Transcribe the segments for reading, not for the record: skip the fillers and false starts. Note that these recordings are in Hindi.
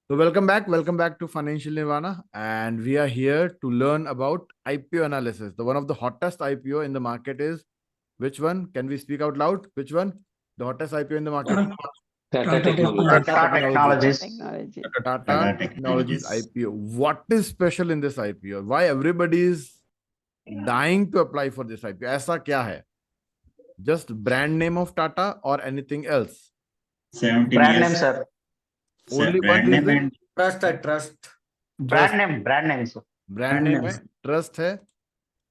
So welcome back to Financial Nirvana, and we are here to learn about IPO analysis. The one of the hottest IPO in the market is which one? Can we speak out loud? Which one? The hottest IPO in the market? Tata Technologies. Tata Technologies. Technology. Tata Tata Technologies Technologies. IPO. What is special in this IPO? Why everybody is dying to apply for this IPO? ऐसा क्या है? Just brand name of Tata or anything else? 17 Brand years. name, sir. Only brand one name reason. and trust Brand name, sir. Brand name है, ट्रस्ट है.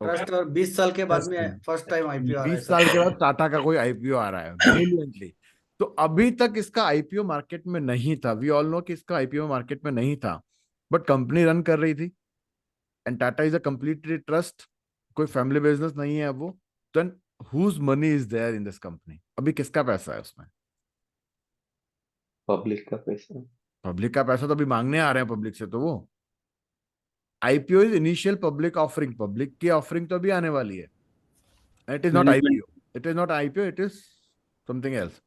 ट्रस्ट और 20 साल के बाद में फर्स्ट टाइम आईपीओ आ रहा है 20 साल के बाद टाटा का कोई आईपीओ आ रहा है ब्रिलियंटली. तो अभी तक इसका आईपीओ मार्केट में नहीं था. वी ऑल नो कि इसका आईपीओ मार्केट में नहीं था, बट कंपनी रन कर रही थी. And Tata is a completely trust, कोई फैमिली बिजनेस नहीं है अब वो. Then whose money is there in this company? अभी किसका पैसा है उसमें? पब्लिक का पैसा. पब्लिक का पैसा तो अभी मांगने आ रहे हैं पब्लिक से. तो वो IPO is initial public offering. Public की ऑफरिंग तो अभी आने वाली है. It is not IPO. It is not IPO, it is something else.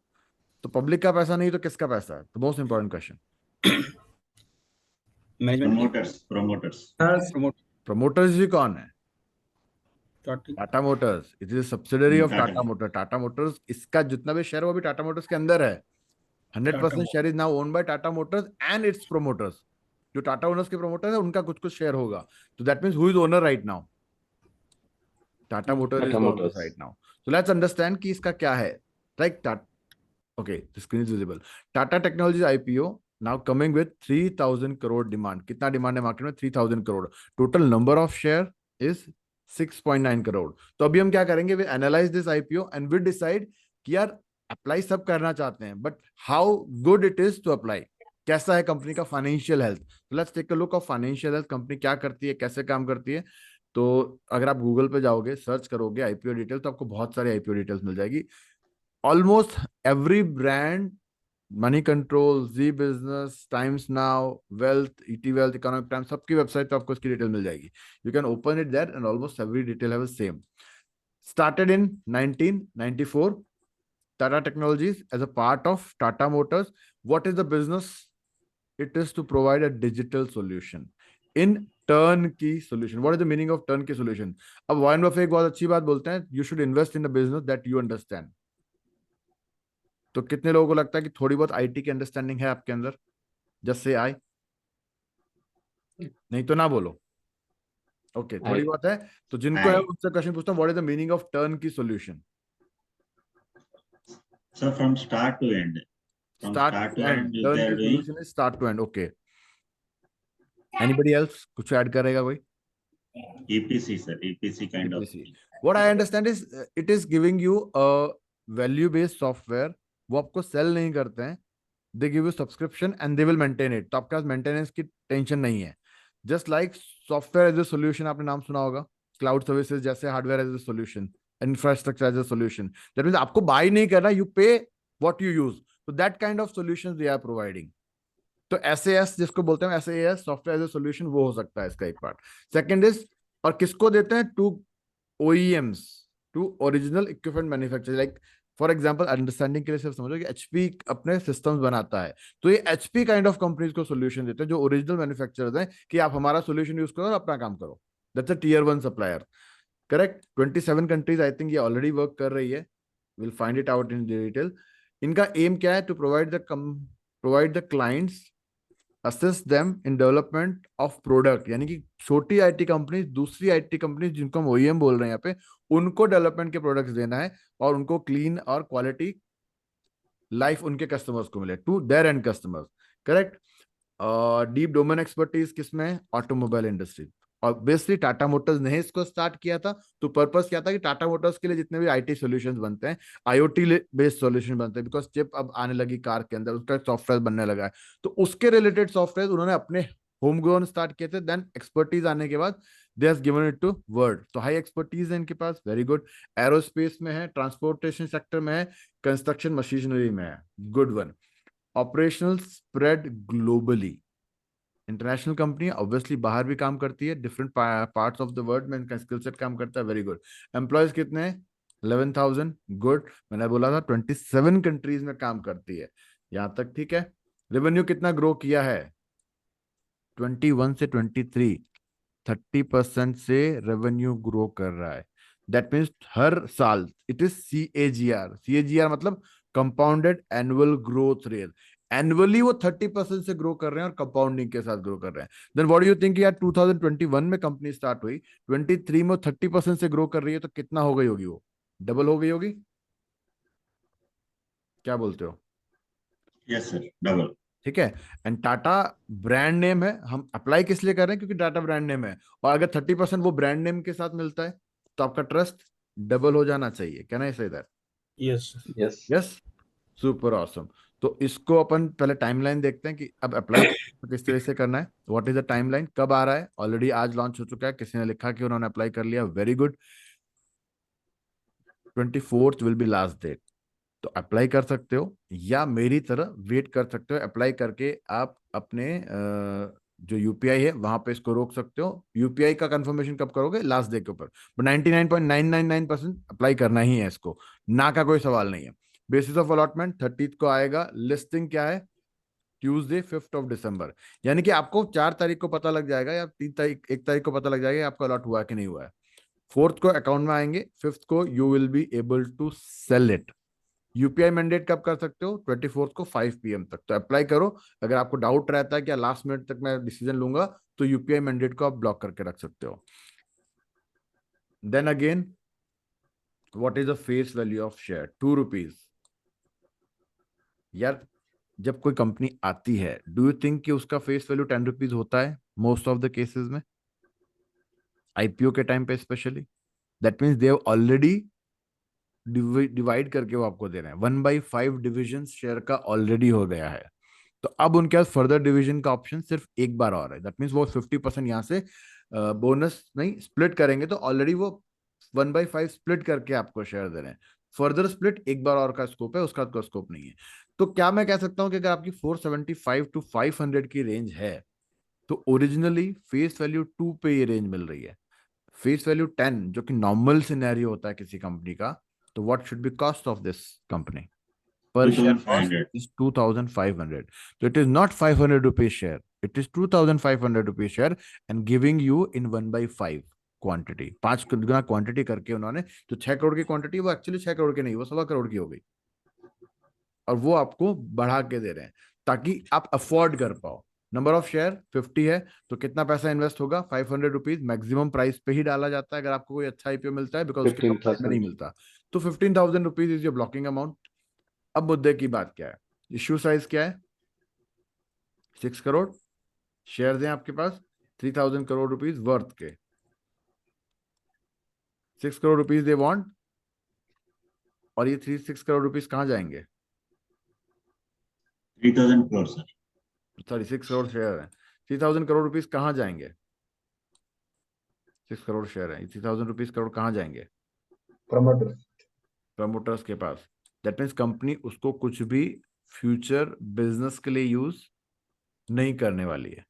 तो पब्लिक का पैसा नहीं तो किसका पैसा है? The most important question. Promoters भी कौन है? Tata Motors. It is subsidiary of Tata motor. Tata Motors इसका जितना भी शेयर वो भी टाटा मोटर्स के अंदर है. 100% share is now owned by Tata Motors and it's promoters. जो टाटा ओनर्स के प्रोमोटर्स है उनका कुछ कुछ शेयर होगा. तो that means who is owner right now? Tata Motors is owner right now. So let's understand कि इसका क्या है. Like okay, the screen is visible. Tata Technologies IPO now coming with 3000 crore demand. कितना डिमांड है मार्केट में? 3000 crore. Total number of share is 6.9 crore. तो अभी हम क्या करेंगे? We analyse this IPO and we decide कि यार अप्लाई सब करना चाहते हैं, but how good it is to apply. कैसा है कंपनी का financial health? Let's take a look of financial health. Company क्या करती है, कैसे काम करती है. तो अगर आप गूगल पे जाओगे, सर्च करोगे आईपीओ डिटेल, तो आपको बहुत सारी आईपीओ डिटेल्स मिल जाएगी. Almost every brand, Money Control, Z Business, Times Now, Wealth, ET Wealth, Economic Times, सबकी वेबसाइट पे आपको इसकी डिटेल मिल जाएगी. You can open it there and almost every detail have the same. Started in 1994, Tata Technologies as a part of Tata Motors. What is the business? It is to provide a digital solution in turnkey solution. What is the meaning of turnkey solution? अब वॉरेन बफेट एक बहुत अच्छी बात बोलते हैं, you should invest in a business that you understand. तो कितने लोगों को लगता है कि थोड़ी बहुत आईटी की अंडरस्टैंडिंग है आपके अंदर? जस्ट से आई. नहीं तो ना बोलो. ओके, थोड़ी बहुत है. तो जिनको है उनसे क्वेश्चन पूछता हूँ, what is the meaning of turn की solution? So from start to end. Start to end. Turn की solution is start to end. Okay. Anybody else? कुछ ऐड करेगा कोई? EPC sir, EPC kind of. What I understand is it is giving you a value based software. वो आपको सेल नहीं करते हैं. They give you subscription and they will maintain it. तो आपके पास मेंटेनेंस की टेंशन नहीं है. Just like software as a solution, आपने नाम सुना होगा. क्लाउड सर्विसेज जैसे hardware as a solution, infrastructure as a solution. That means आपको बाय नहीं करना, you pay what you use. तो that kind of solutions we are providing. तो SAS जिसको बोलते हैं, SAS software as a solution, वो हो सकता है इसका एक पार्ट. सेकंड इज, और किसको देते हैं? To OEMs, to original equipment manufacturer. Like for example, understanding के लिए सिर्फ समझो कि HP अपने सिस्टम्स बनाता है. तो ये HP काइंड ऑफ कंपनीज को सोल्यूशन देते हैं जो ओरिजिनल मैन्युफैक्चरर्स हैं, कि आप हमारा सोल्यूशन यूज करो और अपना काम करो. That's a Tier 1 supplier. Correct. 27 countries I think ये ऑलरेडी वर्क कर रही है. Will find it out in detail. इनका एम क्या है? To provide the clients, assist them in development of product. यानी कि छोटी आईटी कंपनी, दूसरी आईटी कंपनी जिनको हम OEM बोल रहे हैं यहाँ पे, उनको डेवलपमेंट के प्रोडक्ट्स देना है और उनको क्लीन और क्वालिटी लाइफ उनके कस्टमर्स को मिले, to their end customers. Correct. Deep domain expertise किसमें? Automobile industry. Obviously Tata Motors ने इसको स्टार्ट किया था. तो पर्पस क्या था कि टाटा मोटर्स के लिए जितने भी आईटी सॉल्यूशंस बनते हैं, IoT बेस्ड सॉल्यूशन बनते हैं, बिकॉज चिप अब आने लगी कार के अंदर, उसका सॉफ्टवेयर बनने लगा है. तो उसके रिलेटेड सॉफ्टवेयर उन्होंने अपने होम ग्रोन स्टार्ट किए थे. देन एक्सपर्टीज आने के बाद they have given it to world. तो हाई एक्सपर्टीज है इनके पास. Very good. एरोस्पेस में है, ट्रांसपोर्टेशन सेक्टर में है, कंस्ट्रक्शन मशीनरी में है. Good one. Operational spread globally. International company, obviously बाहर भी काम करती है, different parts of the world में इनका स्किल सेट काम करता है. Very good. एम्प्लॉयज कितने हैं? 11,000. गुड. मैंने बोला था 27 कंट्रीज में काम करती है. यहां तक ठीक है. रेवेन्यू कितना ग्रो किया है? 21 से 23 30% से रेवेन्यू ग्रो कर रहा है। दैट मीन्स हर साल इट इज CAGR। CAGR मतलब compounded annual growth rate. Annually वो 30% से ग्रो कर रहे हैं और कंपाउंडिंग के साथ ग्रो कर रहे हैं। Then what do you think यार, 2021 में कंपनी स्टार्ट हुई, 23 में 30% से ग्रो कर रही है, तो कितना हो गई होगी? वो डबल हो गई होगी। क्या बोलते हो? Yes, sir. Double. ठीक है। एंड टाटा ब्रांड नेम है, हम अप्लाई किस लिए कर रहे हैं? क्योंकि टाटा ब्रांड नेम है, और अगर 30% वो ब्रांड नेम के साथ मिलता है तो आपका ट्रस्ट डबल हो जाना चाहिए। क्या नहीं सही that? Yes. Yes. Yes, super awesome. तो इसको अपन पहले टाइमलाइन देखते हैं कि अब अप्लाई किस तरह से करना है। What is the timeline? कब आ रहा है? ऑलरेडी आज लॉन्च हो चुका है, किसी ने लिखा कि उन्होंने अप्लाई कर लिया, very good. 24th will be last date. तो अप्लाई कर सकते हो या मेरी तरह वेट कर सकते हो। अप्लाई करके आप अपने जो यूपीआई है वहां पे इसको रोक सकते हो। यूपीआई का कंफर्मेशन कब करोगे? लास्ट डे के ऊपर। बट 99.999% अप्लाई करना ही है इसको, ना का कोई सवाल नहीं है। बेसिस ऑफ अलॉटमेंट 30th को आएगा। लिस्टिंग क्या है? Tuesday 5th of December. यानी कि आपको 4 तारीख को पता लग जाएगा या 3 तारीख 1 तारीख को पता लग जाएगा आपका अलॉट हुआ कि नहीं हुआ है। 4th को अकाउंट में आएंगे, 5th को you will be able to sell it. UPI mandate कब कर सकते हो? 24th को 5 PM तक। तो अप्लाई करो। अगर आपको डाउट रहता है कि लास्ट मिनट तक मैं डिसीजन लूंगा, तो यूपीआई मैंडेट को आप ब्लॉक करके रख सकते हो। Then again, what is the face value of share? 2 rupees. यार जब कोई कंपनी आती है, डू यू थिंक कि उसका फेस वैल्यू 10 रुपीज होता है? मोस्ट ऑफ द केसेस में, आईपीओ के टाइम पे specially. That means they have already divide करके वो आपको दे रहे हैं। 1/5 डिविजन शेयर का ऑलरेडी हो गया है। तो अब उनके पास फर्दर डिवीजन का ऑप्शन सिर्फ एक बार और है। दैट मीन्स वो 50% यहाँ से बोनस नहीं स्प्लिट करेंगे, तो ऑलरेडी वो 1/5 स्प्लिट करके आपको शेयर दे रहे हैं। फर्दर स्प्लिट एक बार और का स्कोप है, उसका कोई स्कोप नहीं है। तो क्या मैं कह सकता हूं कि अगर आपकी 475 to 500 की रेंज है, तो ओरिजिनली फेस वैल्यू 2 पे ये रेंज मिल रही है। फेस वैल्यू 10 जो कि नॉर्मल सिनेरियो होता है किसी कंपनी का, तो what should be cost of this company? Per share cost 2,500. is 2,500. So it is not 500 rupees share. It is 2,500 rupees share and giving you in 1/5 quantity. 5 Guna quantity करके उन्होंने, जो 6 करोड़ की क्वांटिटी, वो एक्चुअली 6 करोड़ की नहीं, वो 1.25 करोड़ की हो गई। और वो आपको बढ़ा के दे रहे हैं ताकि आप अफोर्ड कर पाओ। नंबर ऑफ शेयर 50 है, तो कितना पैसा इन्वेस्ट होगा? 500 रुपीज मैक्सिमम प्राइस पे ही डाला जाता है अगर आपको कोई अच्छा आईपीओ मिलता है, बिकॉज उसके कंपनी में नहीं 15,000. मिलता। तो 15,000 rupees is your blocking amount. अब मुद्दे की बात क्या है? इश्यू साइज क्या है? 6 करोड़ शेयर हैं आपके पास, 3,000 करोड़ रुपीज वर्थ के। 6 करोड़ रुपीज दे वांट, और ये 6 करोड़ रुपीज कहाँ जाएंगे? 3,000 crore, sir. Sorry, 6 crore share है, 3,000 करोड़ रुपीज कहाँ जाएंगे? 6 करोड़ शेयर है, 3,000 रुपीज करोड़ कहाँ जाएंगे? प्रमोटर्स के पास। दैट मीन्स कंपनी उसको कुछ भी फ्यूचर बिजनेस के लिए यूज नहीं करने वाली है।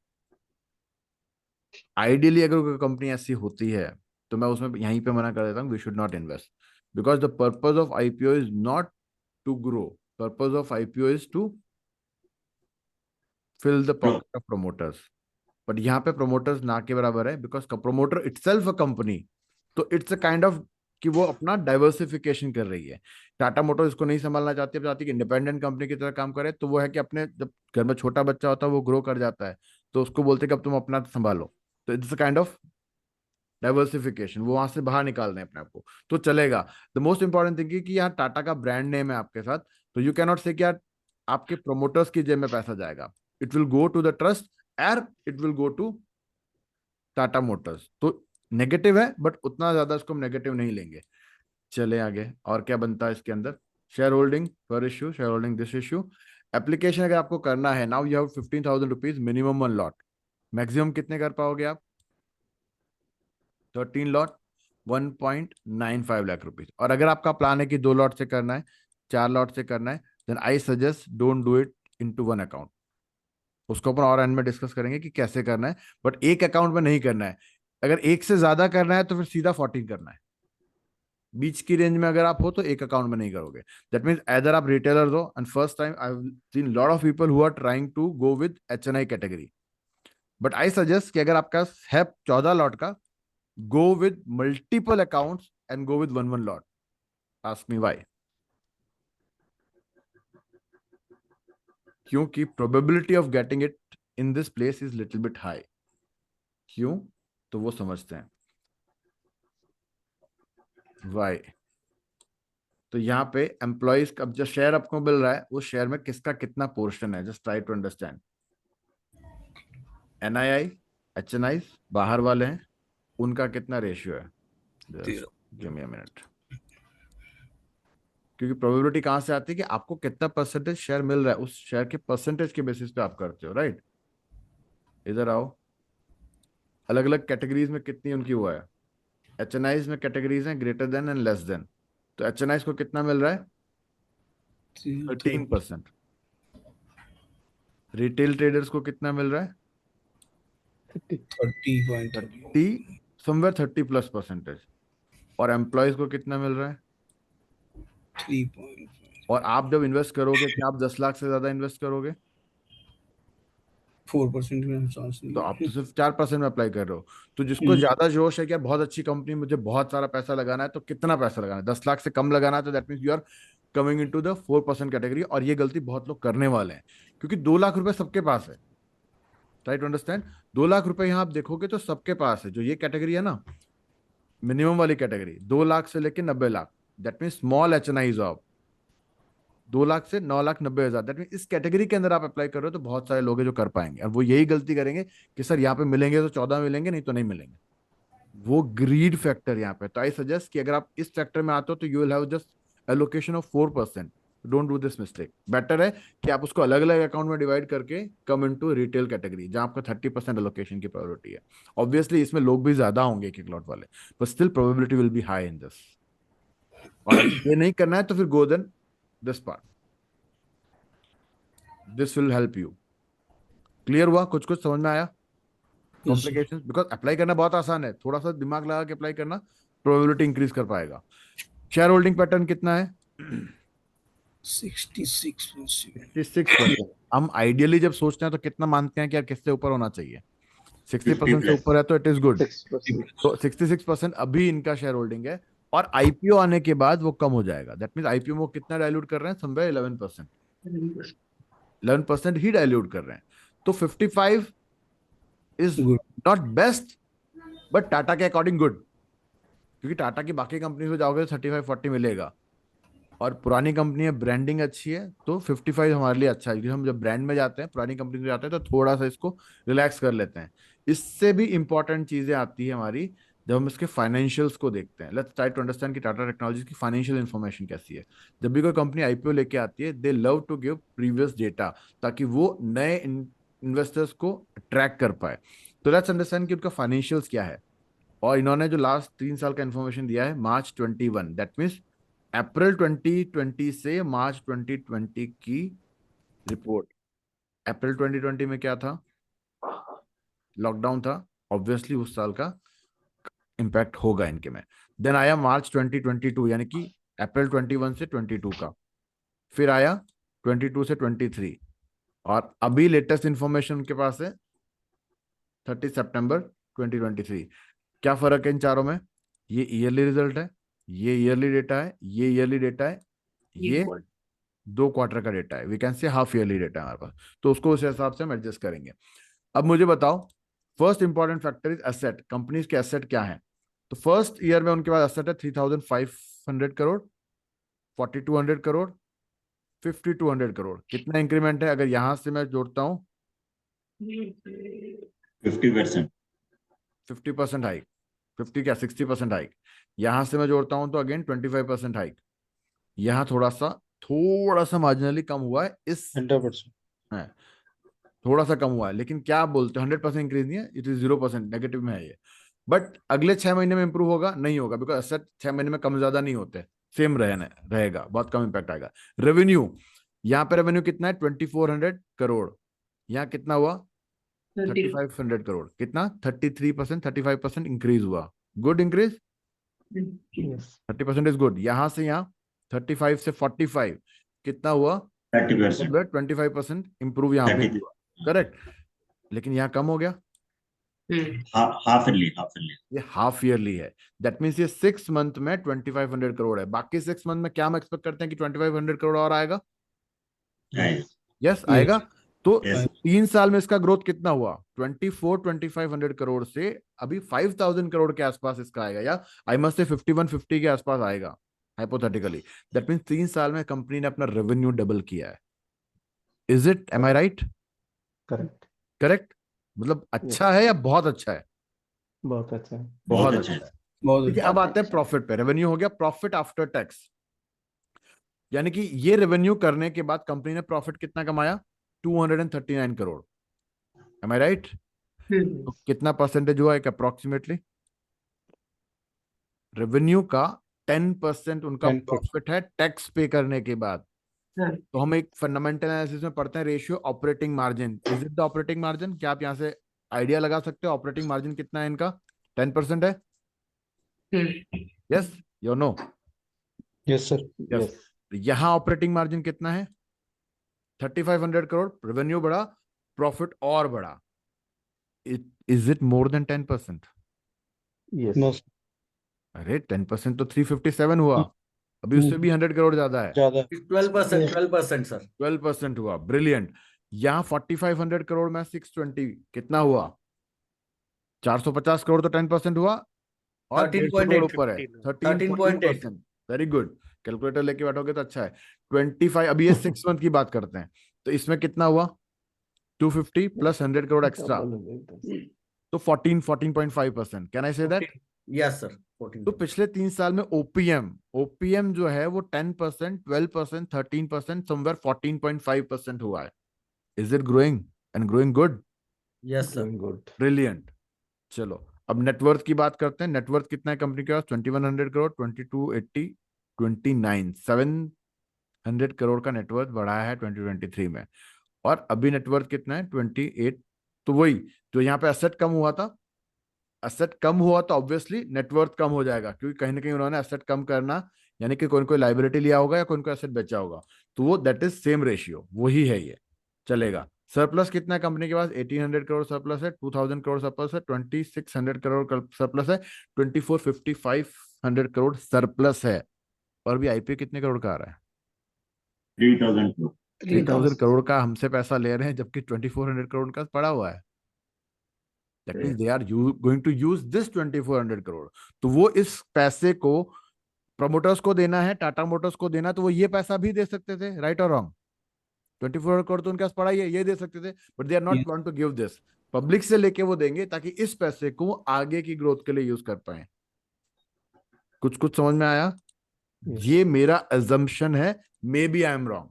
आइडियली अगर कोई कंपनी ऐसी होती है, तो मैं उसमें यहीं पे मना कर देता हूँ, we should not invest, because the purpose of IPO is not to grow, purpose of IPO is to fill the pocket of promoters. But यहाँ पे प्रमोटर्स ना के बराबर है, because promoter itself a company. तो इट्स अ काइंड ऑफ कि वो अपना डाइवर्सिफिकेशन कर रही है। टाटा मोटर्स इसको नहीं संभालना चाहती, अब चाहती है कि इंडिपेंडेंट कंपनी की तरह काम करे। तो वो है कि अपने जब घर में छोटा बच्चा होता है वो ग्रो कर जाता है, तो उसको बोलते कि अब तुम अपना संभालो। तो it's a kind of diversification, वो वहां से बाहर निकाल रहे हैं अपने आप को, तो चलेगा। द मोस्ट इंपॉर्टेंट थिंग कि यहाँ टाटा का ब्रांड नेम है आपके साथ, तो यू कैनॉट से कि यार आपके प्रोमोटर्स की जेब में पैसा जाएगा। It will go to the trust er it will go to Tata Motors. तो नेगेटिव है, बट उतना ज्यादा इसको हम नेगेटिव नहीं लेंगे। चले आगे, और क्या बनता है इसके अंदर? शेयर होल्डिंग पर issue, share holding this issue. Application अगर आपको करना है, now you have 15,000 rupees minimum 1 lot. Maximum कितने कर पाओगे आप? 13 लॉट, 1.95 लाख रुपीज। और अगर आपका प्लान है कि 2 लॉट से करना है, 4 लॉट से करना है, then I suggest don't do it into 1 account. उसको अपन और एंड में डिस्कस करेंगे कि कैसे करना है, बट एक अकाउंट में नहीं करना है। अगर एक से ज्यादा करना है तो फिर सीधा 14 करना है। बीच की रेंज में अगर आप हो तो एक अकाउंट में नहीं करोगे। दैट मीन्स एदर आप रिटेलर हो, and first time I have seen lot of people who are trying to go with HNI category, but I suggest कि अगर आपका है 14 लॉट का, go with multiple accounts and go with one lot. Ask me why. क्योंकि probability of getting it in this place is little bit high. क्यों? तो वो समझते हैं वाई. तो यहाँ पे एम्प्लॉइज का जो शेयर आपको मिल रहा है, उस शेयर में किसका कितना पोर्शन है, just try to understand. NII, HNI बाहर वाले हैं, उनका कितना रेशियो है? Give me a minute. क्योंकि प्रोबेबिलिटी कहां से आती है कि आपको कितना परसेंटेज शेयर मिल रहा है, उस शेयर के परसेंटेज के बेसिस पे आप करते हो, राइट? इधर आओ. अलग अलग कैटेगरीज में कितनी उनकी हुआ है. एचएनआईज में कैटेगरीज हैं greater than and less than. तो एचएनआईज को कितना मिल रहा है? 13%. रिटेल ट्रेडर्स को कितना मिल रहा है? 30, समवेयर 30+%. और एम्प्लॉयज को कितना मिल रहा है? 3.5. और आप जब इन्वेस्ट करोगे, क्या आप 10 लाख से ज्यादा इन्वेस्ट करोगे? 4% में हम चांस नहीं तो है। आप तो सिर्फ 4% में अप्लाई कर रहे हो. तो जिसको ज्यादा जोश है कि बहुत अच्छी कंपनी, मुझे बहुत सारा पैसा लगाना है, तो कितना पैसा लगाना है? 10 लाख से कम लगाना है, तो that means you are coming into the 4% category. और ये गलती बहुत लोग करने वाले हैं, क्योंकि 2 लाख रुपए सबके पास है. Try to understand. 2 लाख रुपए यहाँ आप देखोगे तो सबके पास है. जो ये कैटेगरी है ना, मिनिमम वाली कैटेगरी, 2 लाख से लेकर 90 lakh, that mean small HNIs of 2 lakh से 9,90,000. दैट मीन इस कैटेगरी के अंदर आप अप्लाई कर रहे हो, तो बहुत सारे लोग हैं जो कर पाएंगे. और वो यही गलती करेंगे कि सर यहाँ पे मिलेंगे तो 14 मिलेंगे, नहीं तो नहीं मिलेंगे. वो ग्रीड फैक्टर यहाँ पे. तो आई सजेस्ट कि अगर आप इस फैक्टर में आते हो, तो you will have just allocation of 4%. Don't do this mistake. Better है कि आप उसको अलग अलग अकाउंट में डिवाइड करके कम इनटू रिटेल कैटेगरी, जहां आपका 30% एलोकेशन की प्रायोरिटी है. ऑब्वियसली इसमें लोग भी ज्यादा होंगे एक एक लॉट वाले, but still probability will be high in this. और अगर ये नहीं करना है तो फिर go then this part. This will help you. Clear हुआ? कुछ कुछ समझ में आया? कॉम्प्लिकेशन, बिकॉज अप्लाई करना बहुत आसान है, थोड़ा सा दिमाग लगा के अप्लाई करना प्रोबेबिलिटी इंक्रीज कर पाएगा. शेयर होल्डिंग पैटर्न कितना है? 66%. 66%. हम आइडियली जब सोचते हैं तो कितना मानते हैं कि यार किससे ऊपर होना चाहिए? 60% से ऊपर है तो इट इज गुड. 6%. तो 66% अभी इनका शेयर होल्डिंग है. और आईपीओ आने के बाद वो कम हो जाएगा. दैट मीन आईपीओ में वो कितना डाइल्यूट कर रहे हैं? समवेयर 11%. 11% ही डाइल्यूट कर रहे हैं. तो 55 is Good. Not best, but Tata के अकॉर्डिंग गुड. क्योंकि टाटा की बाकी कंपनी में जाओगे तो 35-40 मिलेगा. और पुरानी कंपनी है, ब्रांडिंग अच्छी है, तो 55 हमारे लिए अच्छा है. क्योंकि हम जब ब्रांड में जाते हैं, पुरानी कंपनी में जाते हैं, तो थोड़ा सा इसको रिलैक्स कर लेते हैं. इससे भी इंपॉर्टेंट चीजें आती है हमारी जब हम इसके फाइनेंशियल्स को देखते हैं. लेट्स ट्राई टू अंडरस्टैंड कि टाटा टेक्नोलॉजीज की फाइनेंशियल इन्फॉर्मेशन कैसी है. जब भी कोई कंपनी आईपीओ लेके आती है, they love to give previous data, ताकि वो नए इन्वेस्टर्स को ट्रैक कर पाए. तो लेट्स अंडरस्टैंड कि उनका फाइनेंशियल्स क्या है. और इन्होंने जो लास्ट 3 साल का इन्फॉर्मेशन दिया है, मार्च 21, दैट मीन्स अप्रैल 2020 से मार्च 2020 की रिपोर्ट. अप्रैल 2020 में क्या था? लॉकडाउन था. ऑब्वियसली उस साल का इंपैक्ट होगा इनके में. देन आया मार्च 2022, यानी कि अप्रैल 21 से 22 का. फिर आया 22 से 23. और अभी लेटेस्ट इंफॉर्मेशन उनके पास है 30 सितंबर 2023. क्या फर्क है इन चारों में? ये ईयरली रिजल्ट है, ये ईयरली डेटा है, ये ईयरली डेटा है, ये 2 क्वार्टर का डेटा है. We can say half yearly data है हमारे पास. तो उसको उस हिसाब से हम एडजस्ट करेंगे. अब मुझे बताओ, first important factor is asset. Companies के एसेट क्या है? तो फर्स्ट ईयर में उनके पास एसेट है 3,500 करोड़, 4,200 करोड़, 5,200 करोड़. कितना इंक्रीमेंट है अगर यहां से मैं जोड़ता हूं? 50%. 50% हाइक. 50 क्या, 60% हाइक. यहां से मैं जोड़ता हूं तो अगेन 25% हाइक. यहां थोड़ा सा मार्जिनली कम हुआ है. इस 100%. है, थोड़ा सा कम हुआ है. लेकिन क्या आप बोलते हो 100% इंक्रीज नहीं है, इट इज 0%, नेगेटिव में है ये. बट अगले 6 महीने में इंप्रूव होगा? नहीं होगा, बिकॉज एसेट 6 महीने में कम ज्यादा नहीं होते, सेम रहेगा, बहुत कम इंपैक्ट आएगा. रेवेन्यू, यहाँ पे रेवेन्यू कितना है? 2,400 करोड़. यहाँ कितना हुआ? 3,500 करोड़. कितना? 33%, 35% इंक्रीज हुआ. Good increase. Yes. 30% is good. यहां से यहाँ 35 से 45 कितना हुआ? 30%. 25% इंप्रूव यहाँ पे 30. हुआ. करेक्ट. लेकिन यहाँ कम हो गया. हाफ ईयरली ये हाफ ईयरली है। दैट मीन्स ये 6 मंथ में 2500 करोड़ है। बाकी 6 मंथ में क्या हम एक्सपेक्ट करते हैं कि 2500 करोड़ और आएगा? यस आएगा। तो Yes. 3 साल में इसका ग्रोथ कितना हुआ? 2500 करोड़ से अभी 5000 करोड़ के आसपास इसका आएगा, या आई मस्ट से 5150 के आसपास आएगा हाइपोथेटिकली। दैट मीन्स 3 साल में कंपनी ने अपना रेवेन्यू डबल किया है। Is it, am I right? Correct. Correct. मतलब अच्छा है या बहुत अच्छा है? बहुत अच्छा है। बहुत अच्छा अच्छा है। बहुत ठीक है, अब आते हैं प्रॉफिट पे। रेवेन्यू हो गया, प्रॉफिट आफ्टर टैक्स, यानी कि ये रेवेन्यू करने के बाद कंपनी ने प्रॉफिट कितना कमाया? 239 करोड़। M I right? तो कितना परसेंटेज हुआ एक अप्रोक्सीमेटली? रेवेन्यू का 10% उनका 10%। प्रॉफिट है टैक्स पे करने के बाद। तो हम एक फंडामेंटल एनालिसिस में पढ़ते हैं ratio operating margin. Is it the operating margin? क्या आप यहां से आइडिया लगा सकते हो ऑपरेटिंग मार्जिन कितना है इनका? 10% है? Yes yo no? Yes sir. Yes. Yes. यहां ऑपरेटिंग मार्जिन कितना है? 3500 करोड़, रेवेन्यू बढ़ा, प्रॉफिट और बढ़ा। Is it more than 10%? Yes. No अरे 10% तो 357 हुआ, अभी उससे भी 100 करोड़ ज्यादा है। ज्यादा 12% सर। 12% हुआ, ब्रिलियंट। यहाँ 4500 करोड़ में 620 कितना हुआ? 450 करोड़ तो 10% हुआ, और 150 करोड़ 13.8 ऊपर है 13.8 13.8%। Very good. कैलकुलेटर लेके बैठोगे तो अच्छा है। 25, अभी ये 6 मंथ की बात करते हैं, तो इसमें कितना हुआ? 250 प्लस 100 करोड़ एक्स्ट्रा, तो 14.5%। Can I say that? Yes sir 14। तो पिछले 3 साल में ओपीएम जो है वो 10%, 12%, 13%, समवेयर 14.5% हुआ है। Is it growing and growing good? Yes sir. Good. Brilliant. चलो अब नेटवर्थ की बात करते हैं। नेटवर्थ कितना है कंपनी के पास? 2100 करोड़, 2280, 29, 700 करोड़ का नेटवर्थ बढ़ाया है 2023 में। और अभी नेटवर्थ कितना है? 28। तो वही जो यहाँ पे एसेट कम हुआ था, एसेट कम हुआ तो ऑब्वियसली नेटवर्थ कम हो जाएगा, क्योंकि कहीं ना कहीं उन्होंने एसेट कम करना, यानी कि कोई कोई लाइबिलिटी लिया होगा या कोई कोई एसेट बेचा होगा, तो वो दैट इज सेम रेशियो, वही है ये, चलेगा। सरप्लस कितना है कंपनी के पास? 1800 करोड़ सरप्लस है, 2000 करोड़ सरप्लस है, 2600 करोड़ सरप्लस है, 2500 करोड़ सरप्लस है। और भी आईपीओ कितने करोड़ का आ रहा है? 3000 crore. 3000 करोड़ का हमसे पैसा ले रहे हैं, जबकि 2400 करोड़ का पड़ा हुआ है। That means they are going to use this 2400 crore. तो वो इस पैसे को प्रमोटर्स को देना है, टाटा मोटर्स को देना, तो वो ये पैसा भी दे सकते थे, राइट और रॉन्ग? 2400 करोड़ तो उनके पास पड़ा ही है, ये दे सकते थे, but they are not want to give this. Public से लेके वो देंगे ताकि इस पैसे को आगे की ग्रोथ के लिए यूज कर पाए। कुछ कुछ समझ में आया? ये मेरा अजम्पशन है, maybe I am wrong,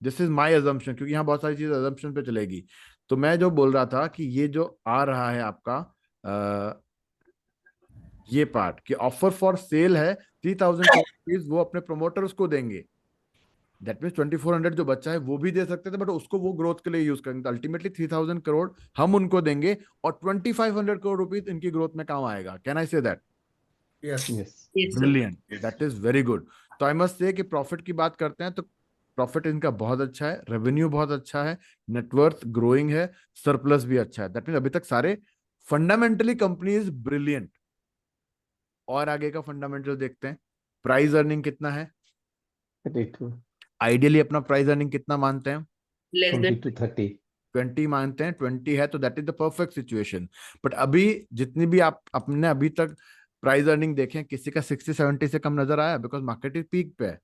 this is my assumption, क्योंकि यहाँ बहुत सारी चीजें अजम्पशन पे चलेगी। तो मैं जो बोल रहा था कि ये जो आ रहा है आपका ये पार्ट कि ऑफर फॉर सेल है 3000 करोड़, वो अपने प्रोमोटर्स को देंगे। दैट मीन्स 2400 जो बच्चा है वो भी दे सकते थे, बट उसको वो ग्रोथ के लिए यूज करेंगे। अल्टीमेटली 3000 करोड़ हम उनको देंगे, और 2500 करोड़ रुपीज इनकी ग्रोथ में काम आएगा। Can I say that? Yes. Yes. Brilliant, that is very good. तो आई मस्ट से कि प्रॉफिट की बात करते हैं तो प्रॉफिट इनका बहुत अच्छा है, रेवेन्यू बहुत अच्छा है, नेटवर्थ ग्रोइंग है, सरप्लस भी अच्छा है। दैट मीन अभी तक सारे फंडामेंटली कंपनी इज ब्रिलियंट। और आगे का फंडामेंटल देखते हैं। प्राइस अर्निंग कितना है? 32, आइडियली अपना प्राइस अर्निंग कितना मानते हैं? 20 to 30। 20 मानते हैं, 20 है तो that is the perfect situation. But अभी जितनी भी आप अपने अभी तक प्राइस अर्निंग देखें, किसी का 60-70 से कम नजर आया, बिकॉज मार्केट इज पीक पे है।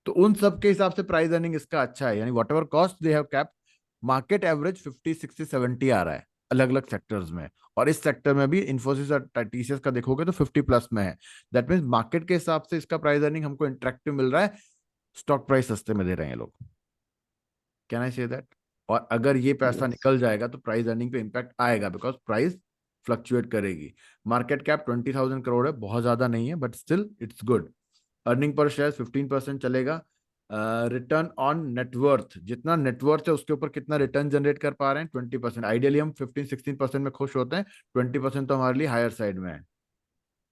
तो उन सब के हिसाब से प्राइस अर्निंग इसका अच्छा है, यानी what ever cost they have kept, market average 50-60-70 आ रहा है अलग अलग सेक्टर्स में। और इस सेक्टर में भी इन्फोसिस और टीसीएस का देखोगे तो 50+ में है। दैट मीन्स मार्केट के हिसाब से इसका प्राइस अर्निंग हमको इंटरेक्टिव मिल रहा है, स्टॉक प्राइस सस्ते में दे रहे हैं लोग। Can I say that? और अगर ये पैसा Yes. निकल जाएगा तो प्राइस अर्निंग पे इम्पैक्ट आएगा, बिकॉज प्राइस फ्लक्चुएट करेगी। मार्केट कैप 20,000 करोड़ है, बहुत ज्यादा नहीं है, but still it's good. Earning per share 15% चलेगा। रिटर्न ऑन नेटवर्थ, जितना नेटवर्थ है उसके ऊपर कितना रिटर्न जनरेट कर पा रहे हैं? 20%। आइडियली हम 15-16% में खुश होते हैं, 20% तो हमारे लिए हायर साइड में है।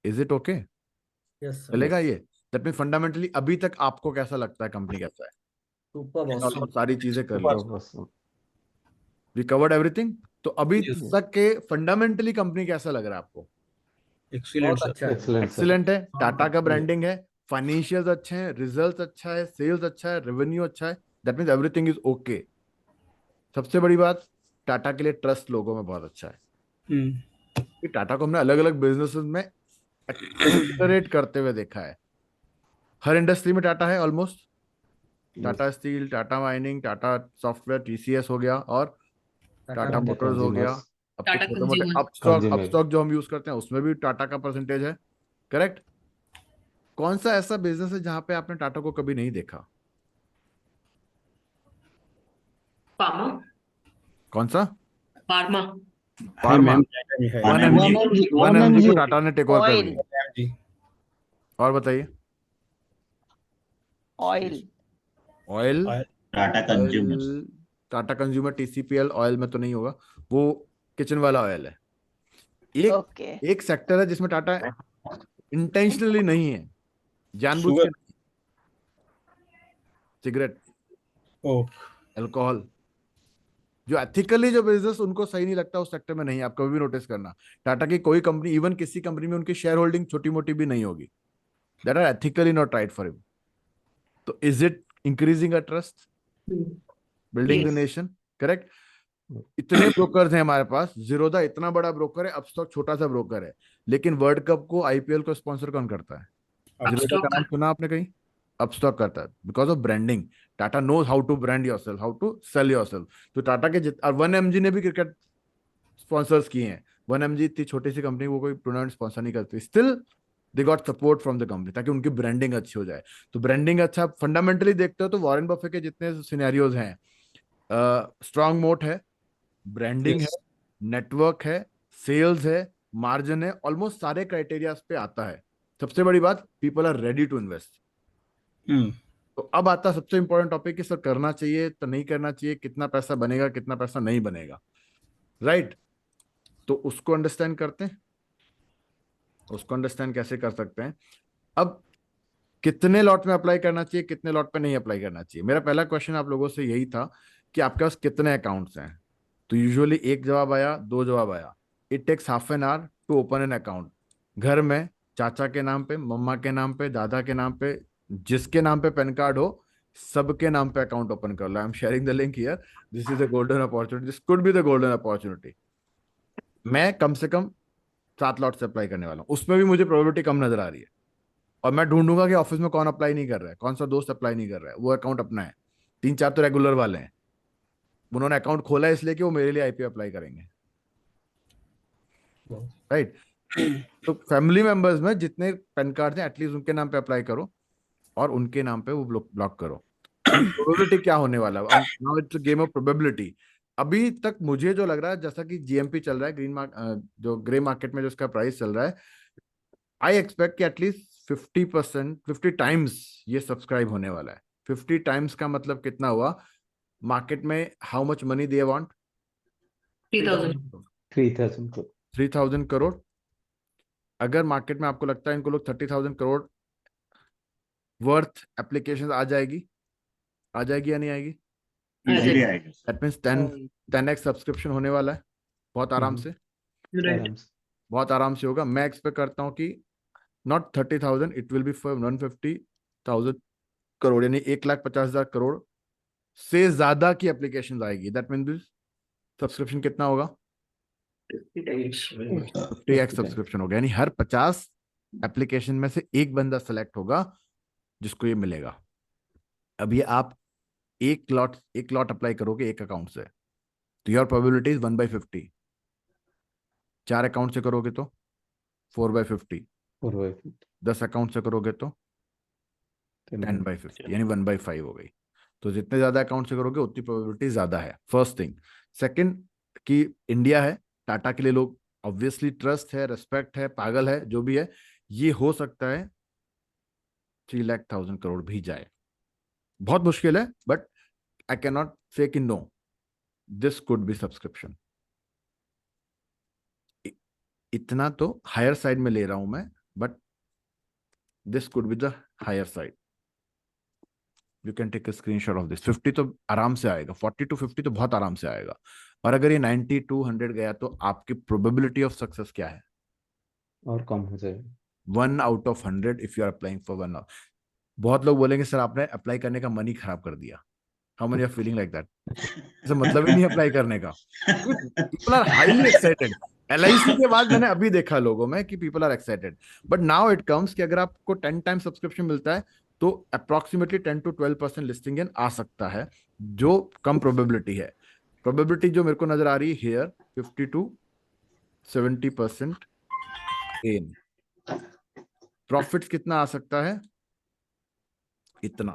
Is it okay? Yes sir. चलेगा ये? दैट मीन फंडामेंटली अभी तक आपको कैसा लगता है कंपनी कैसा है? सुपर ऑलमोस्ट सारी चीजें कर ली, Super awesome. We covered everything. तो अभी Yes. तक के फंडामेंटली कंपनी कैसा लग रहा है आपको? Excellent, बहुत sir. अच्छा है। Excellent, sir. एक्सीलेंट है, हाँ, टाटा का yes. ब्रांडिंग है, फाइनेंशियल्स अच्छे हैं, रिजल्ट अच्छा है, सेल्स अच्छा है, रेवेन्यू अच्छा है, that means everything is okay. सबसे बड़ी बात, टाटा के लिए ट्रस्ट लोगों में बहुत अच्छा है Hmm. कि टाटा को हमने अलग अलग बिजनेसेस में एक्सेलरेट करते हुए देखा है। हर इंडस्ट्री में टाटा है almost, Tata steel, Tata mining, Tata software, TCS हो गया, और टाटा मोटर्स हो गया। consumers, अब तो टाटा छोटे मोटे कंज्यूमर। अपस्टॉक Consumer. जो हम यूज करते हैं उसमें भी टाटा का परसेंटेज है, करेक्ट? कौन सा ऐसा बिजनेस है जहां पे आपने टाटा को कभी नहीं देखा? फार्मा। कौन सा? फार्मा। है फार्मा। मैम, टाटा में है। 1 mg. 1 mg को टाटा ने टेक ओवर कर Oil. लिया। जी। और बताइए। Oil. Oil, Tata Consumers. Tata Consumer, TCPL oil में तो नहीं होगा, वो किचन वाला ऑयल है। एक Okay. एक सेक्टर है जिसमें टाटा इंटेंशनली नहीं है, जानबूझ के शुगर। नहीं। सिगरेट, ओ, अल्कोहल, जो एथिकली जो बिजनेस उनको सही नहीं लगता उस सेक्टर में नहीं है। आप कभी भी नोटिस करना, टाटा की कोई कंपनी, इवन किसी कंपनी में उनकी शेयर होल्डिंग छोटी मोटी भी नहीं होगी, that are ethically not right for him. तो is it increasing a trust, building the Yes. Nation, correct? इतने ब्रोकर्स हैं हमारे पास, जीरोधा इतना बड़ा ब्रोकर है, अपस्टॉक छोटा सा ब्रोकर है, लेकिन वर्ल्ड कप को, आईपीएल को स्पॉन्सर कौन करता है? जीरोधा अपस्टॉक का नाम सुना आपने कहीं? अपस्टॉक करता है, because of branding. Tata knows how to brand yourself, how to sell yourself. तो टाटा के और 1mg ने भी क्रिकेट स्पॉन्सर्स किए हैं। 1mg इतनी छोटी सी कंपनी, वो कोई टूर्नामेंट स्पॉन्सर नहीं करती, still they got support from the company, ताकि उनकी ब्रांडिंग अच्छी हो जाए। तो ब्रांडिंग अच्छा फंडामेंटली देखते हो तो वॉरेन बफे के जितने सिनेरियोज हैं, स्ट्रॉन्ग मोट है, ब्रांडिंग है, yes. नेटवर्क है, सेल्स है, मार्जिन है, ऑलमोस्ट सारे क्राइटेरियाज पे आता है। सबसे बड़ी बात, people are ready to invest. Hmm. तो अब आता है सबसे इंपॉर्टेंट टॉपिक कि सर करना चाहिए तो नहीं करना चाहिए, कितना पैसा बनेगा, कितना पैसा नहीं बनेगा, राइट? तो उसको अंडरस्टैंड करते हैं। उसको अंडरस्टैंड कैसे कर सकते हैं? अब कितने लॉट में अप्लाई करना चाहिए, कितने लॉट पे नहीं अप्लाई करना चाहिए, मेरा पहला क्वेश्चन आप लोगों से यही था कि आपके पास कितने अकाउंट्स हैं। तो यूजुअली एक जवाब आया, दो जवाब आया। It takes half an hour to open an account. घर में चाचा के नाम पे, मम्मा के नाम पे, दादा के नाम पे, जिसके नाम पे पैन कार्ड हो, सबके नाम पे अकाउंट ओपन कर लो। I am sharing the link here, this is the golden opportunity, this could be the golden opportunity. मैं कम से कम 7 लॉट से अप्लाई करने वाला हूँ, उसमें भी मुझे प्रोबेबिलिटी कम नजर आ रही है। और मैं ढूंढूंगा कि ऑफिस में कौन अप्लाई नहीं कर रहा है, कौन सा दोस्त अप्लाई नहीं कर रहा है, वो अकाउंट अपना है। 3-4 तो रेगुलर वाले हैं, उन्होंने अकाउंट खोला है इसलिए कि वो मेरे लिए आईपीओ अप्लाई करेंगे, राइट? तो फैमिली मेंबर्स में जितने पैन कार्ड हैं, एटलीस्ट उनके नाम पे अप्लाई करो और उनके नाम पे वो ब्लॉक करो। प्रोबेबिलिटी क्या होने वाला है? Now it's a game of probability. अभी तक मुझे जो लग रहा है, जैसा कि जीएमपी चल रहा है, जो ग्रे मार्केट में जो उसका प्राइस चल रहा है, आई एक्सपेक्ट कि एटलीस्ट 50%, 50 टाइम्स ये सब्सक्राइब होने वाला है। 50 टाइम्स का मतलब कितना हुआ? मार्केट में how much money they want? 3000। 3,000 crore. 3000 crore. अगर मार्केट में आपको लगता है इनको लोग 30,000 करोड़ वर्थ एप्लीकेशन आ जाएगी या नहीं आएगी? Easily आएगा sir. That means 10x subscription होने वाला है, बहुत आराम से, राइट। आराम से. बहुत आराम से होगा। मैं एक्सपेक्ट करता हूँ कि not 30,000, it will B for 150,000 crore, यानी 1,50,000 करोड़ से ज्यादा की एप्लीकेशन आएगी। दैट मीन्स सब्सक्रिप्शन कितना होगा? 50x सब्सक्रिप्शन होगा, यानी हर 50 एप्लीकेशन में से एक बंदा सेलेक्ट होगा जिसको ये मिलेगा। अब ये आप एक लॉट अप्लाई करोगे एक अकाउंट से, तो योर प्रोबेबिलिटी इज 1/50। 4 अकाउंट से करोगे तो 4/50। 4/50. 10 अकाउंट से करोगे तो 10/50, यानी 1/5 हो गई। तो जितने ज्यादा अकाउंट से करोगे उतनी प्रोबेबिलिटी ज्यादा है, फर्स्ट थिंग। सेकंड, कि इंडिया है, टाटा के लिए लोग ऑब्वियसली ट्रस्ट है, रेस्पेक्ट है, पागल है, जो भी है, ये हो सकता है 3,00,000 करोड़ भी जाए। बहुत मुश्किल है, but I can not say कि no, this could be subscription. इतना तो हायर साइड में ले रहा हूं मैं, but this could be the higher side. You can take a screenshot of this. 50 तो आराम से आएगा, 40 to 50 तो बहुत आराम से आएगा। और अगर ये 90 200 गया तो आपकी प्रोबेबिलिटी ऑफ सक्सेस क्या है? और कम हो जाएगा। 1 out of 100 if you are applying for 1 hour. बहुत लोग बोलेंगे सर आपने अप्लाई करने का मन ही खराब कर दिया. How many are feeling like that? ऐसा मतलब ही नहीं अप्लाई करने का. People are highly excited. LIC के बाद मैंने अभी देखा लोगों में कि people are excited. But now it comes कि अगर आपको 10 टाइम सब्सक्रिप्शन मिलता है तो अप्रोक्सीमेटली 10 to 12% लिस्टिंग गेन आ सकता है, जो कम प्रोबेबिलिटी है. प्रोबेबिलिटी जो मेरे को नजर आ रही है हियर 50 to 70% गेन. प्रॉफिट्स कितना आ सकता है? इतना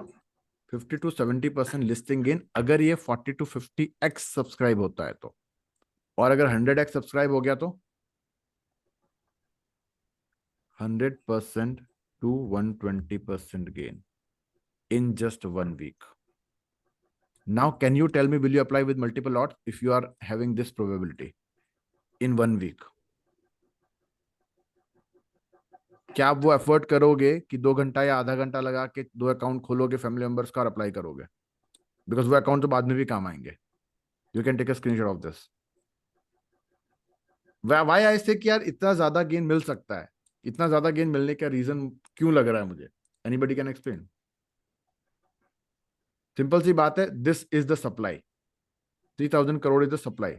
50 to 70% लिस्टिंग गेन अगर ये 40 to 50x सब्सक्राइब होता है तो. और अगर 100x सब्सक्राइब हो गया तो 100% to 120% gain in just 1 week. Now can you tell me, will you apply with multiple lots if you are having this probability in 1 week? क्या आप वो एफर्ट करोगे कि 2 घंटा या आधा घंटा लगा के 2 अकाउंट खोलोगे फैमिली मेंबर्स का और अप्लाई करोगे? बिकॉज वो अकाउंट तो बाद में भी काम आएंगे. You can take a screenshot of this. Why I say कि यार इतना ज्यादा गेन मिल सकता है. इतना ज्यादा गेन मिलने का रीजन क्यों लग रहा है मुझे? Anybody can explain? सिंपल सी बात है, this is the supply. 3000 crore is the supply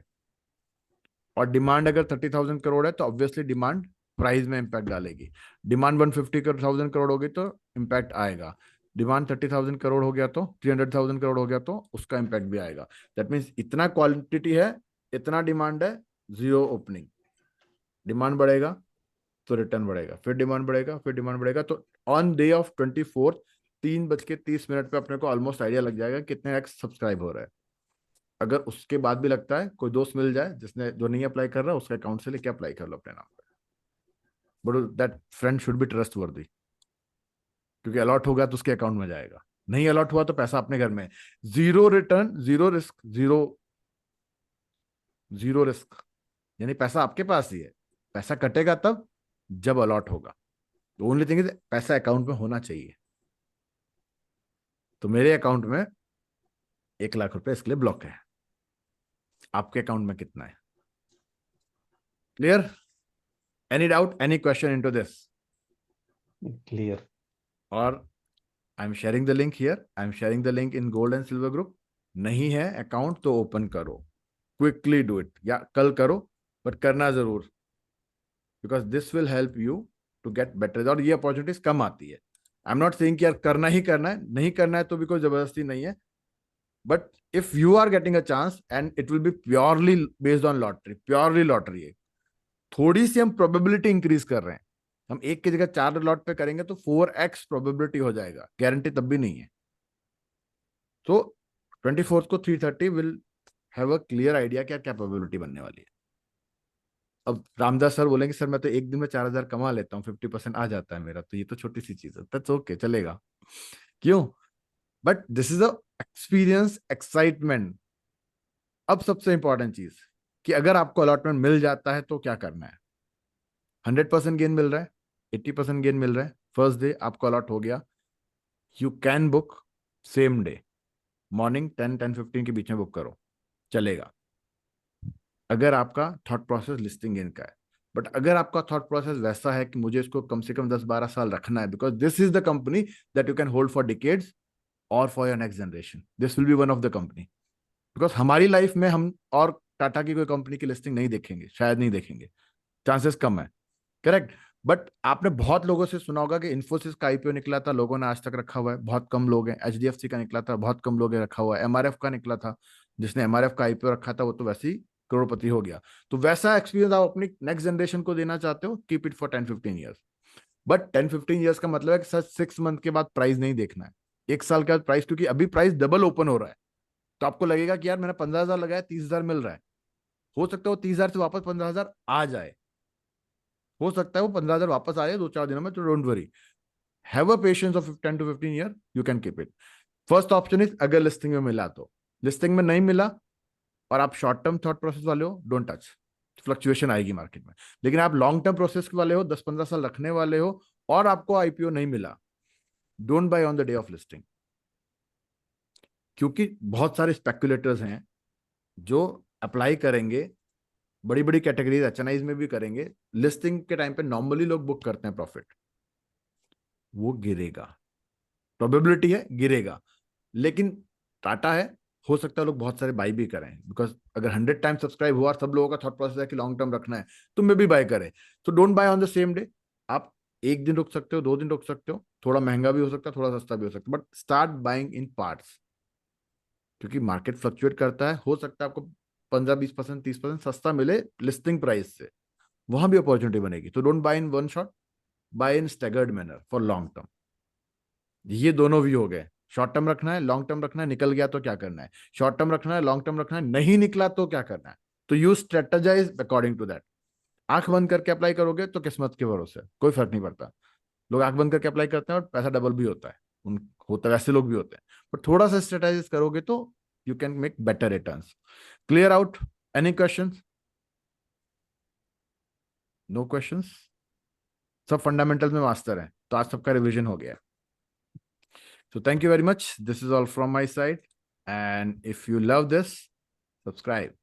और डिमांड अगर 30,000 करोड़ है तो ऑब्वियसली डिमांड प्राइस में इंपैक्ट डालेगी. डिमांड 150,000 करोड़ होगी तो इंपैक्ट आएगा. डिमांड 30,000 करोड़ हो गया तो 300,000 करोड़ हो गया तो उसका इंपैक्ट भी आएगा. दैट मीन्स इतना क्वांटिटी है, इतना डिमांड है, जीरो ओपनिंग. डिमांड बढ़ेगा तो रिटर्न बढ़ेगा, फिर डिमांड बढ़ेगा, फिर डिमांड बढ़ेगा. तो ऑन डे ऑफ 24 3:30 पे अपने को ऑलमोस्ट आइडिया लग जाएगा कितने एक्स सब्सक्राइब हो रहा है. अगर उसके बाद भी लगता है कोई दोस्त मिल जाए जिसने जो नहीं अप्लाई कर रहा उसके अकाउंट से लेके अप्लाई कर लो अपने नाम पे. But that friend should be trust वर्दी, क्योंकि अलॉट होगा तो उसके अकाउंट में जाएगा. नहीं अलॉट हुआ तो पैसा अपने घर में. Zero return, zero risk, zero risk, यानी पैसा आपके पास ही है. पैसा कटेगा तब जब अलॉट होगा. ओनली थिंग इज पैसा अकाउंट में होना चाहिए. तो मेरे अकाउंट में 1 लाख रुपए इसके लिए ब्लॉक है. आपके अकाउंट में कितना है? Clear? Any doubt, any question into this? Clear. और आई am sharing the link here. I am sharing the link in gold and silver group. नहीं है अकाउंट तो ओपन करो, क्विकली डू इट, या कल करो, बट करना जरूर, because this will help you to get better. और ये अपॉर्चुनिटीज कम आती है. आई एम नॉट सेइंग कि यार करना ही करना है, नहीं करना है तो भी कोई जबरदस्ती नहीं है. But if you are getting a chance and it will be purely based on lottery, purely lottery है. थोड़ी सी हम प्रोबेबिलिटी इंक्रीज कर रहे हैं. हम 1 की जगह 4 लॉट पे करेंगे तो 4x प्रोबेबिलिटी हो जाएगा. गारंटी तब भी नहीं है. तो 24 को 330 will have a clear idea क्या क्या प्रोबेबिलिटी बनने वाली है. अब रामदास सर बोलेंगे सर मैं तो एक दिन में 4,000 कमा लेता हूँ, 50% आ जाता है मेरा, तो ये तो छोटी सी चीज है. दैट्स ओके, चलेगा. क्यों? But this is a experience, excitement. अब सबसे इंपॉर्टेंट चीज कि अगर आपको अलॉटमेंट मिल जाता है तो क्या करना है. 100% गेन मिल रहा है, 80% गेन मिल रहा है. फर्स्ट डे आपको अलॉट हो गया, you can book same day morning 10-10:15 के बीच में बुक करो, चलेगा. अगर आपका थॉट प्रोसेस लिस्टिंग गेन का है. बट अगर आपका थॉट प्रोसेस वैसा है कि मुझे इसको कम से कम 10-12 साल रखना है, because this is the company that you can hold for decades और for your next generation. This will be one of the company. Because हमारी लाइफ में हम और टाटा की कोई कंपनी की लिस्टिंग नहीं देखेंगे, शायद नहीं देखेंगे, चांसेस कम है. करेक्ट. बट आपने बहुत लोगों से सुना होगा कि इन्फोसिस का IPO निकला था, लोगों ने आज तक रखा हुआ है, बहुत कम लोग हैं. HDFC का निकला था, बहुत कम लोगों ने रखा हुआ है. MRF का निकला था, जिसने MRF का IPO रखा था वो तो वैसे ही करोड़पति हो गया. तो वैसा एक्सपीरियंस आप अपनी नेक्स्ट जनरेशन को देना चाहते हो, keep it for 10-15 years. But 10-15 years का मतलब है कि सर 6 मंथ के बाद प्राइस नहीं देखना है, 1 साल के बाद प्राइस, क्योंकि अभी प्राइस डबल ओपन हो रहा है. तो आपको लगेगा कि यार मैंने 15,000 लगाया, 30,000 मिल रहा है. हो सकता है वो 30,000 से वापस 15,000 आ जाए, हो सकता है वो 15,000 वापस आ जाए 2-4 दिनों में. तो don't worry, have a patience of 10 to 15 year, you can keep it. First option is अगर लिस्टिंग में मिला तो. लिस्टिंग में नहीं मिला और आप शॉर्ट टर्म थॉट प्रोसेस वाले हो, डोंट टच. फ्लक्चुएशन आएगी मार्केट में. लेकिन आप लॉन्ग टर्म प्रोसेस वाले हो, 10-15 साल रखने वाले हो और आपको IPO नहीं मिला, don't buy on the day of listing. क्योंकि बहुत सारे स्पेकुलेटर्स हैं जो अप्लाई करेंगे, बड़ी बड़ी कैटेगरीज एचएनआईज में भी करेंगे, लिस्टिंग के टाइम पे नॉर्मली लोग बुक करते हैं प्रॉफिट, वो गिरेगा, प्रोबेबिलिटी है गिरेगा। लेकिन टाटा है, हो सकता है लोग बहुत सारे बाई भी करें, बिकॉज अगर 100 टाइम सब्सक्राइब हुआ और सब लोगों का थॉट प्रोसेस है कि लॉन्ग टर्म रखना है, तो मैं भी बाय करें। तो don't bye on the same day. आप एक दिन रुक सकते हो, 2 दिन रुक सकते हो, थोड़ा महंगा भी हो सकता है, थोड़ा सस्ता भी हो सकता है, but start buying in parts, क्योंकि मार्केट फ्लक्चुएट करता है। हो सकता है आपको 15-20%, 30% सस्ता मिले लिस्टिंग प्राइस से, वहां भी अपॉर्चुनिटी बनेगी। तो don't buy in one shot, buy in staggered manner for long term. ये दोनों व्यू हो गए, शॉर्ट टर्म रखना है, लॉन्ग टर्म रखना है, निकल गया तो क्या करना है, शॉर्ट टर्म रखना है, लॉन्ग टर्म रखना है, नहीं निकला तो क्या करना है। तो you strategize according to that. आंख बंद करके अप्लाई करोगे तो किस्मत के भरोसे, कोई फर्क नहीं पड़ता। लोग आंख बंद करके अप्लाई करते हैं और पैसा डबल भी होता है, उन होता है, वैसे लोग भी होते हैं। बट थोड़ा सा स्ट्रेटेजाइज करोगे तो you can make better returns. Clear out? Any questions? No questions? सब फंडामेंटल्स में मास्टर हैं, तो आज सबका रिवीजन हो गया। So thank you very much. This is all from my side. And if you love this, subscribe.